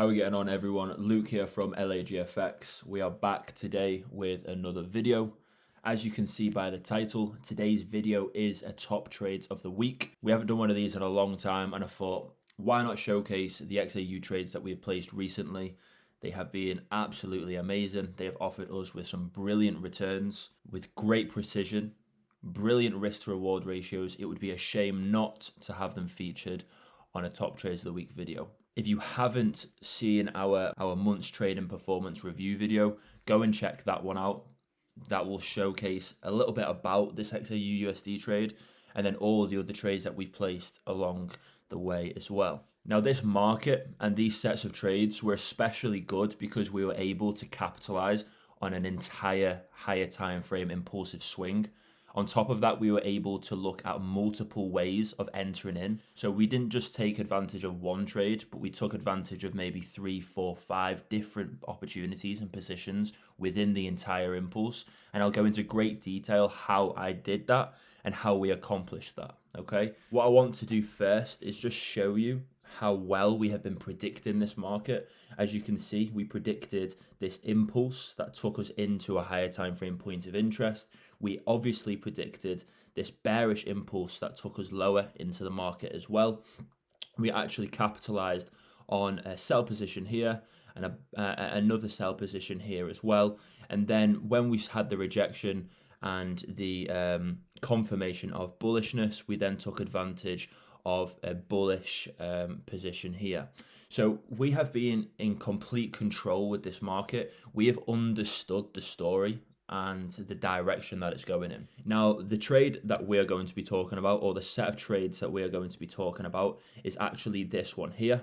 How are we getting on, everyone? Luke here from LAGFX. We are back today with another video. As you can see by the title, today's video is a top trades of the week. We haven't done one of these in a long time, and I thought, why not showcase the XAU trades that we've placed recently? They have been absolutely amazing. They have offered us with some brilliant returns, with great precision, brilliant risk to reward ratios. It would be a shame not to have them featured on a top trades of the week video. If you haven't seen our month's trading performance review video, go and check that one out. That will showcase a little bit about this XAU USD trade and then all the other trades that we've placed along the way as well. Now, this market and these sets of trades were especially good because we were able to capitalize on an entire higher time frame impulsive swing. On top of that, we were able to look at multiple ways of entering in. So we didn't just take advantage of one trade, but we took advantage of maybe 3, 4, 5 different opportunities and positions within the entire impulse. And I'll go into great detail how I did that and how we accomplished that, okay? What I want to do first is just show you how well we have been predicting this market. As you can see, we predicted this impulse that took us into a higher time frame point of interest. We obviously predicted this bearish impulse that took us lower into the market as well. We actually capitalized on a sell position here and another sell position here as well. And then when we had the rejection and the confirmation of bullishness, we then took advantage of a bullish position here. So we have been in complete control with this market. We have understood the story and the direction that it's going in. Now, the trade that we're going to be talking about, or the set of trades that we're going to be talking about, is actually this one here.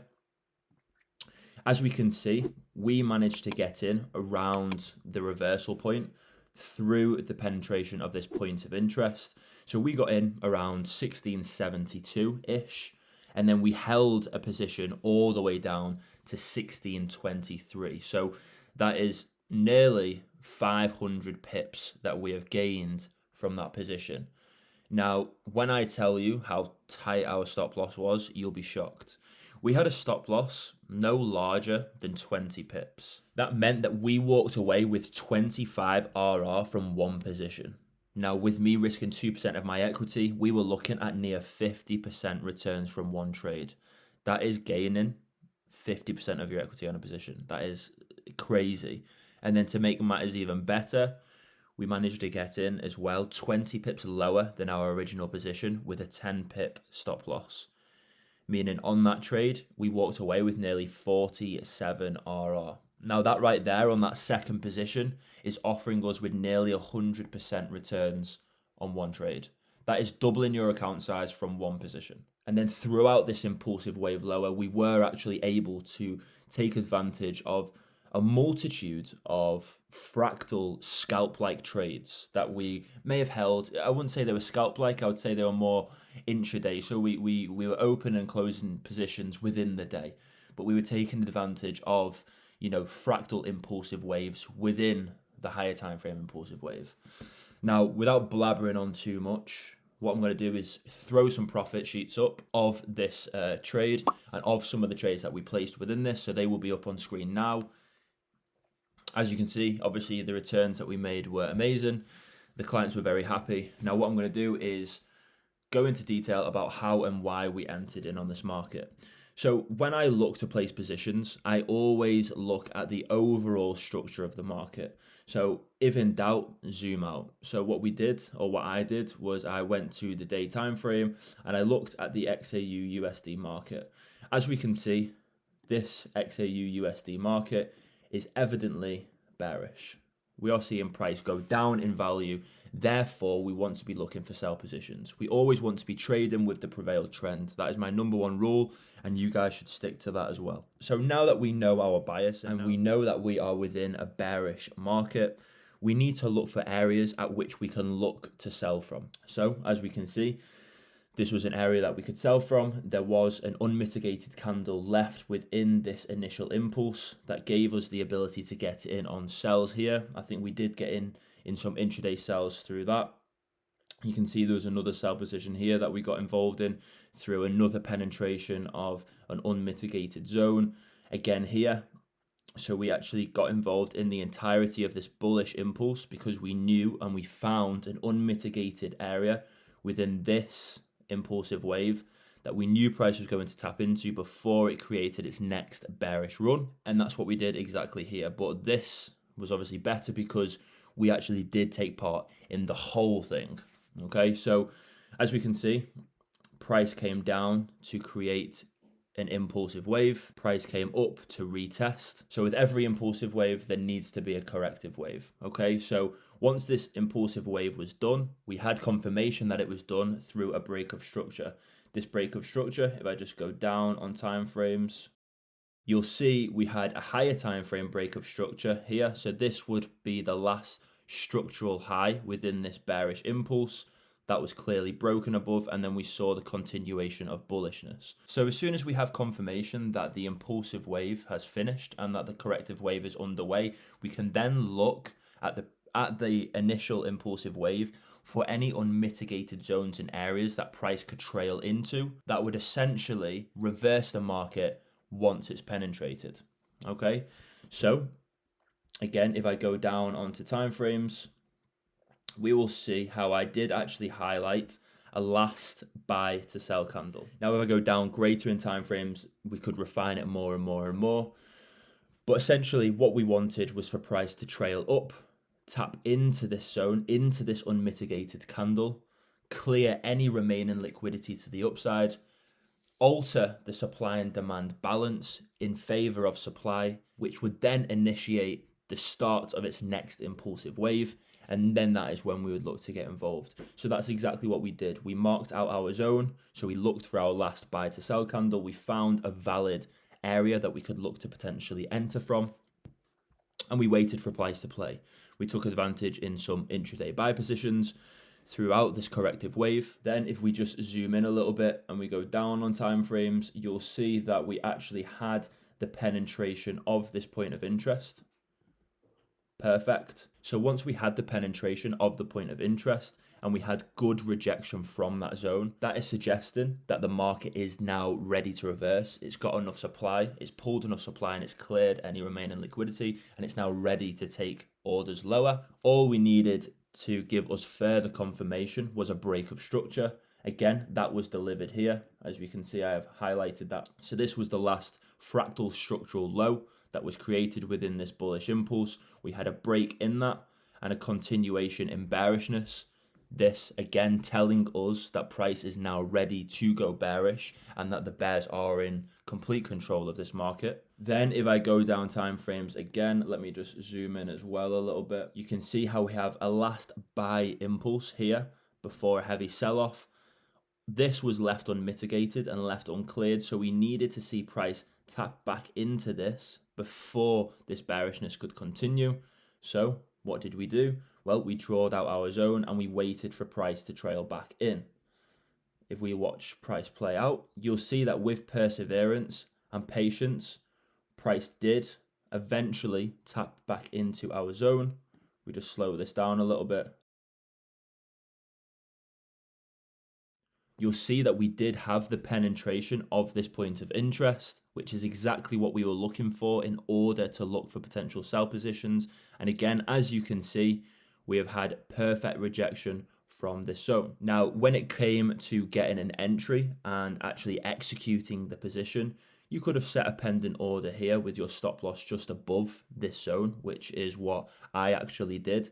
As we can see, we managed to get in around the reversal point through the penetration of this point of interest. So we got in around 1672-ish, and then we held a position all the way down to 1623. So that is nearly 500 pips that we have gained from that position. Now, when I tell you how tight our stop loss was, you'll be shocked. We had a stop loss no larger than 20 pips. That meant that we walked away with 25 RR from one position. Now, with me risking 2% of my equity, we were looking at near 50% returns from one trade. That is gaining 50% of your equity on a position. That is crazy. And then to make matters even better, we managed to get in as well 20 pips lower than our original position with a 10 pip stop loss. Meaning on that trade, we walked away with nearly 47 RR. Now that right there on that second position is offering us with nearly 100% returns on one trade. That is doubling your account size from one position. And then throughout this impulsive wave lower, we were actually able to take advantage of a multitude of fractal scalp-like trades that we may have held. I wouldn't say they were scalp-like, I would say they were more intraday. So we were open and closing positions within the day, but we were taking advantage of, fractal impulsive waves within the higher time frame impulsive wave. Now, without blabbering on too much, what I'm going to do is throw some profit sheets up of this trade and of some of the trades that we placed within this. So they will be up on screen now. As you can see, obviously the returns that we made were amazing. The clients were very happy. Now what I'm going to do is go into detail about how and why we entered in on this market. So when I look to place positions, I always look at the overall structure of the market. So if in doubt, zoom out. So what I did was I went to the day time frame and I looked at the XAU USD market. As we can see, this XAU USD market is evidently bearish. We are seeing price go down in value. Therefore, we want to be looking for sell positions. We always want to be trading with the prevailed trend. That is my number one rule, and you guys should stick to that as well. So now that we know our bias and we know that we are within a bearish market, we need to look for areas at which we can look to sell from. So as we can see, this was an area that we could sell from. There was an unmitigated candle left within this initial impulse that gave us the ability to get in on sells here. I think we did get in some intraday sells through that. You can see there was another sell position here that we got involved in through another penetration of an unmitigated zone. again here. So we actually got involved in the entirety of this bullish impulse because we knew and we found an unmitigated area within this impulsive wave that we knew price was going to tap into before it created its next bearish run. And that's what we did exactly here. But this was obviously better because we actually did take part in the whole thing. Okay, so as we can see, price came down to create an impulsive wave. Price came up to retest. So with every impulsive wave, there needs to be a corrective wave. Okay, so once this impulsive wave was done, we had confirmation that it was done through a break of structure. This break of structure, if I just go down on time frames, you'll see we had a higher time frame break of structure here. So this would be the last structural high within this bearish impulse. That was clearly broken above, and then we saw the continuation of bullishness. So as soon as we have confirmation that the impulsive wave has finished and that the corrective wave is underway, we can then look at the initial impulsive wave for any unmitigated zones and areas that price could trail into that would essentially reverse the market once it's penetrated. Okay, so again, if I go down onto timeframes, we will see how I did actually highlight a last buy to sell candle. Now, if I go down greater in timeframes, we could refine it more and more and more. But essentially what we wanted was for price to trail up, tap into this zone, into this unmitigated candle, clear any remaining liquidity to the upside, alter the supply and demand balance in favor of supply, which would then initiate the start of its next impulsive wave. And then that is when we would look to get involved. So that's exactly what we did. We marked out our zone. So we looked for our last buy to sell candle. We found a valid area that we could look to potentially enter from. And we waited for price to play. We took advantage in some intraday buy positions throughout this corrective wave. Then if we just zoom in a little bit and we go down on time frames, you'll see that we actually had the penetration of this point of interest. Perfect. So once we had the penetration of the point of interest and we had good rejection from that zone, that is suggesting that the market is now ready to reverse. It's got enough supply, it's pulled enough supply, and it's cleared any remaining liquidity, and it's now ready to take orders lower. All we needed to give us further confirmation was a break of structure. Again, that was delivered here. As we can see, I have highlighted that. So this was the last fractal structural low that was created within this bullish impulse. We had a break in that and a continuation in bearishness. This again telling us that price is now ready to go bearish and that the bears are in complete control of this market. Then if I go down time frames again, let me just zoom in as well a little bit. You can see how we have a last buy impulse here before a heavy sell-off. This was left unmitigated and left uncleared, so we needed to see price tap back into this before this bearishness could continue. So what did we do? Well, we drawed out our zone and we waited for price to trail back in. If we watch price play out, you'll see that with perseverance and patience, price did eventually tap back into our zone. We just slow this down a little bit. You'll see that we did have the penetration of this point of interest, which is exactly what we were looking for in order to look for potential sell positions. And again, as you can see, we have had perfect rejection from this zone. Now, when it came to getting an entry and actually executing the position, you could have set a pending order here with your stop loss just above this zone, which is what I actually did.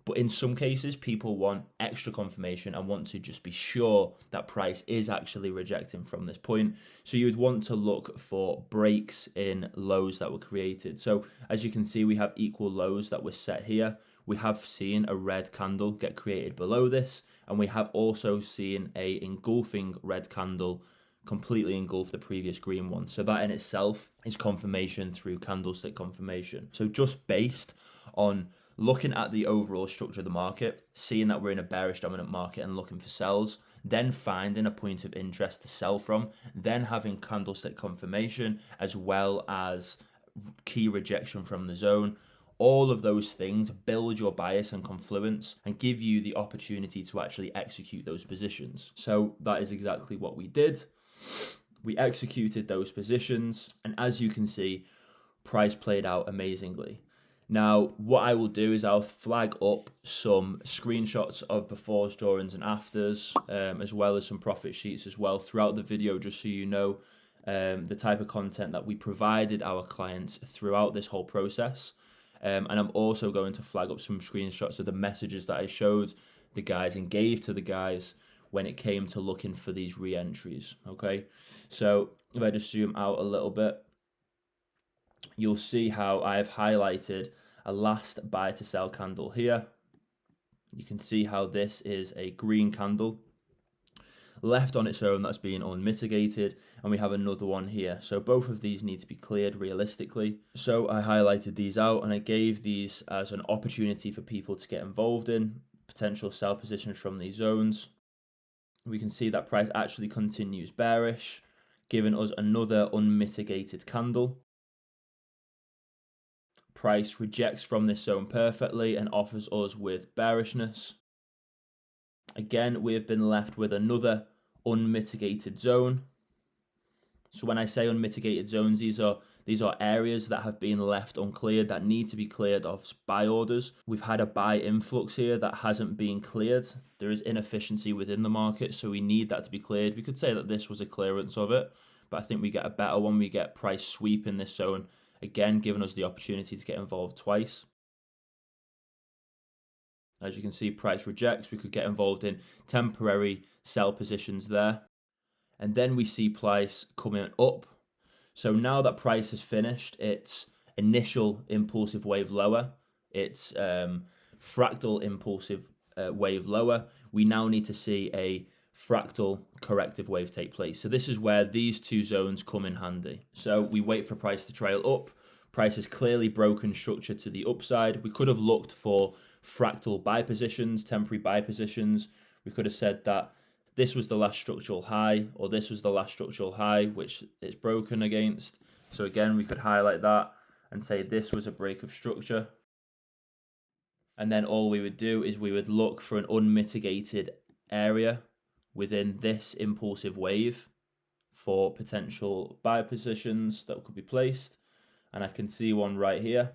But in some cases, people want extra confirmation and want to just be sure that price is actually rejecting from this point. So you would want to look for breaks in lows that were created. So as you can see, we have equal lows that were set here. We have seen a red candle get created below this. And we have also seen a engulfing red candle completely engulf the previous green one. So that in itself is confirmation through candlestick confirmation. So just based on looking at the overall structure of the market, seeing that we're in a bearish dominant market and looking for sells, then finding a point of interest to sell from, then having candlestick confirmation as well as key rejection from the zone, all of those things build your bias and confluence and give you the opportunity to actually execute those positions. So that is exactly what we did. We executed those positions, and as you can see, price played out amazingly. Now, what I will do is I'll flag up some screenshots of befores, durings, and afters, as well as some profit sheets as well throughout the video, just so you know the type of content that we provided our clients throughout this whole process. And I'm also going to flag up some screenshots of the messages that I showed the guys and gave to the guys when it came to looking for these re-entries. Okay, so if I just zoom out a little bit, you'll see how I've highlighted a last buy to sell candle here. You can see how this is a green candle left on its own that's being unmitigated, and we have another one here. So both of these need to be cleared realistically. So I highlighted these out and I gave these as an opportunity for people to get involved in potential sell positions from these zones. We can see that price actually continues bearish, giving us another unmitigated candle. Price rejects from this zone perfectly and offers us with bearishness. Again, we have been left with another unmitigated zone. So when I say unmitigated zones, these are areas that have been left uncleared that need to be cleared of buy orders. We've had a buy influx here that hasn't been cleared. There is inefficiency within the market, so we need that to be cleared. We could say that this was a clearance of it, but I think we get a better one. We get price sweep in this zone, again giving us the opportunity to get involved twice. As you can see, price rejects. We could get involved in temporary sell positions there. And then we see price coming up. So now that price has finished its initial impulsive wave lower, its fractal impulsive wave lower, we now need to see a fractal corrective wave take place. So this is where these two zones come in handy. So we wait for price to trail up. Price has clearly broken structure to the upside. We could have looked for fractal buy positions, temporary buy positions. We could have said that this was the last structural high, or this was the last structural high, which it's broken against. So again, we could highlight that and say this was a break of structure. And then all we would do is we would look for an unmitigated area within this impulsive wave for potential buy positions that could be placed. And I can see one right here.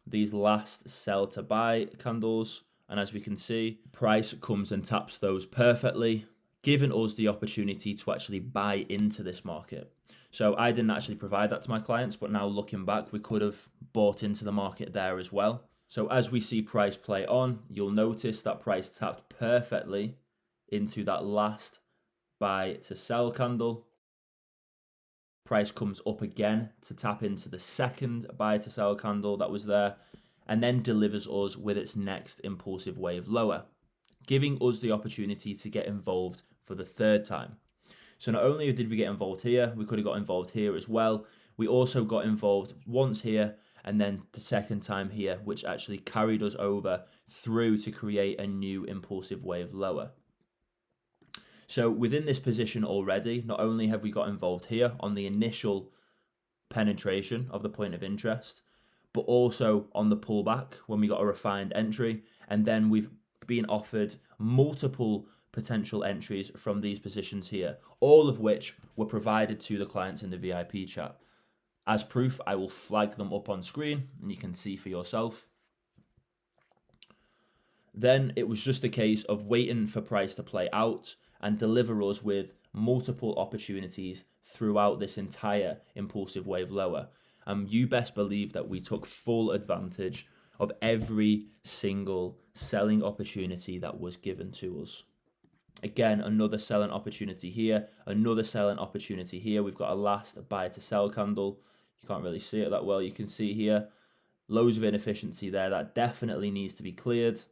These last sell to buy candles. And as we can see, price comes and taps those perfectly, giving us the opportunity to actually buy into this market. So I didn't actually provide that to my clients, but now looking back, we could have bought into the market there as well. So as we see price play on, you'll notice that price tapped perfectly into that last buy to sell candle. Price comes up again to tap into the second buy to sell candle that was there, and then delivers us with its next impulsive wave lower, giving us the opportunity to get involved for the third time. So not only did we get involved here, we could have got involved here as well. We also got involved once here and then the second time here, which actually carried us over through to create a new impulsive wave lower. So within this position already, not only have we got involved here on the initial penetration of the point of interest, but also on the pullback when we got a refined entry. And then we've been offered multiple potential entries from these positions here, all of which were provided to the clients in the VIP chat. As proof, I will flag them up on screen and you can see for yourself. Then it was just a case of waiting for price to play out and deliver us with multiple opportunities throughout this entire impulsive wave lower. You best believe that we took full advantage of every single selling opportunity that was given to us. Again, another selling opportunity here, another selling opportunity here. We've got a last buy to sell candle. You can't really see it that well. You can see here, loads of inefficiency there. That definitely needs to be cleared.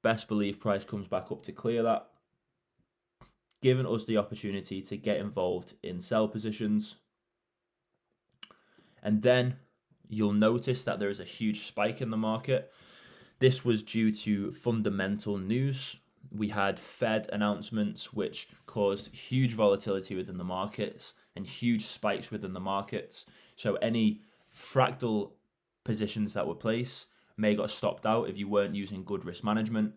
Best believe price comes back up to clear that, giving us the opportunity to get involved in sell positions. And then you'll notice that there is a huge spike in the market. This was due to fundamental news. We had Fed announcements, which caused huge volatility within the markets and huge spikes within the markets. So any fractal positions that were placed may got stopped out if you weren't using good risk management.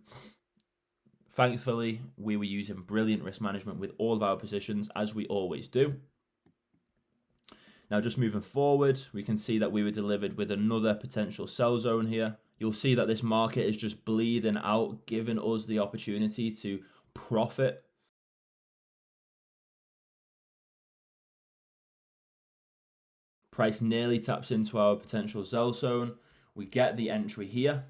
Thankfully, we were using brilliant risk management with all of our positions, as we always do. Now, just moving forward, we can see that we were delivered with another potential sell zone here. You'll see that this market is just bleeding out, giving us the opportunity to profit. Price nearly taps into our potential sell zone. We get the entry here.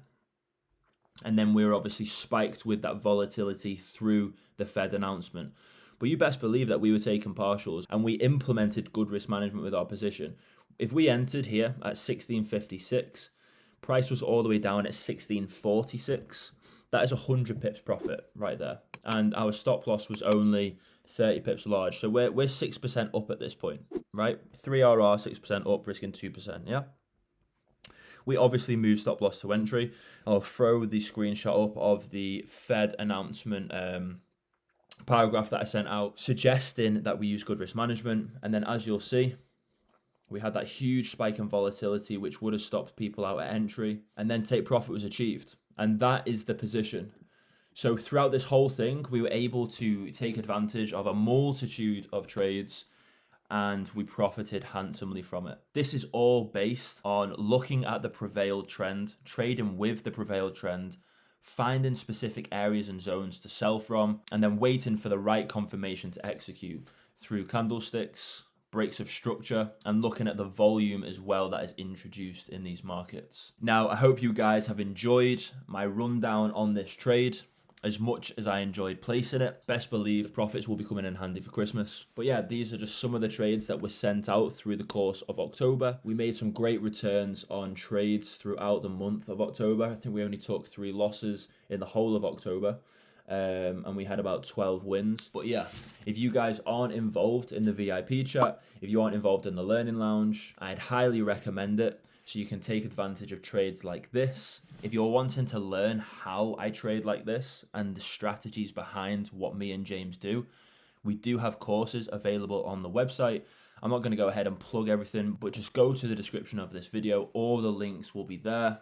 And then we're obviously spiked with that volatility through the Fed announcement. But you best believe that we were taking partials and we implemented good risk management with our position. If we entered here at 1656, price was all the way down at 1646. That is 100 pips profit right there. And our stop loss was only 30 pips large. So we're 6% up at this point, right? 3RR, 6% up, risking 2%, yeah? We obviously moved stop loss to entry. I'll throw the screenshot up of the Fed announcement paragraph that I sent out suggesting that we use good risk management. And then as you'll see, we had that huge spike in volatility, which would have stopped people out at entry, and then take profit was achieved. And that is the position. So throughout this whole thing, we were able to take advantage of a multitude of trades and we profited handsomely from it. This is all based on looking at the prevailed trend, trading with the prevailed trend, finding specific areas and zones to sell from, and then waiting for the right confirmation to execute through candlesticks, breaks of structure, and looking at the volume as well that is introduced in these markets. Now, I hope you guys have enjoyed my rundown on this trade as much as I enjoyed placing it. Best believe profits will be coming in handy for Christmas. But yeah, these are just some of the trades that were sent out through the course of October. We made some great returns on trades throughout the month of October. I think we only took 3 losses in the whole of October. And we had about 12 wins. But yeah, if you guys aren't involved in the VIP chat, if you aren't involved in the Learning Lounge, I'd highly recommend it so you can take advantage of trades like this. If you're wanting to learn how I trade like this and the strategies behind what me and James do, we do have courses available on the website. I'm not going to go ahead and plug everything, but just go to the description of this video. All the links will be there.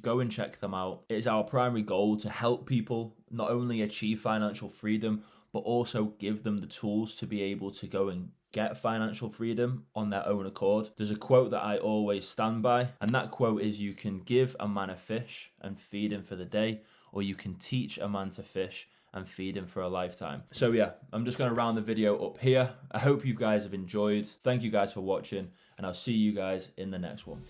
Go and check them out. It is our primary goal to help people not only achieve financial freedom, but also give them the tools to be able to go and get financial freedom on their own accord. There's a quote that I always stand by, and that quote is, you can give a man a fish and feed him for the day, or you can teach a man to fish and feed him for a lifetime. So yeah, I'm just going to round the video up here. I hope you guys have enjoyed. Thank you guys for watching, and I'll see you guys in the next one.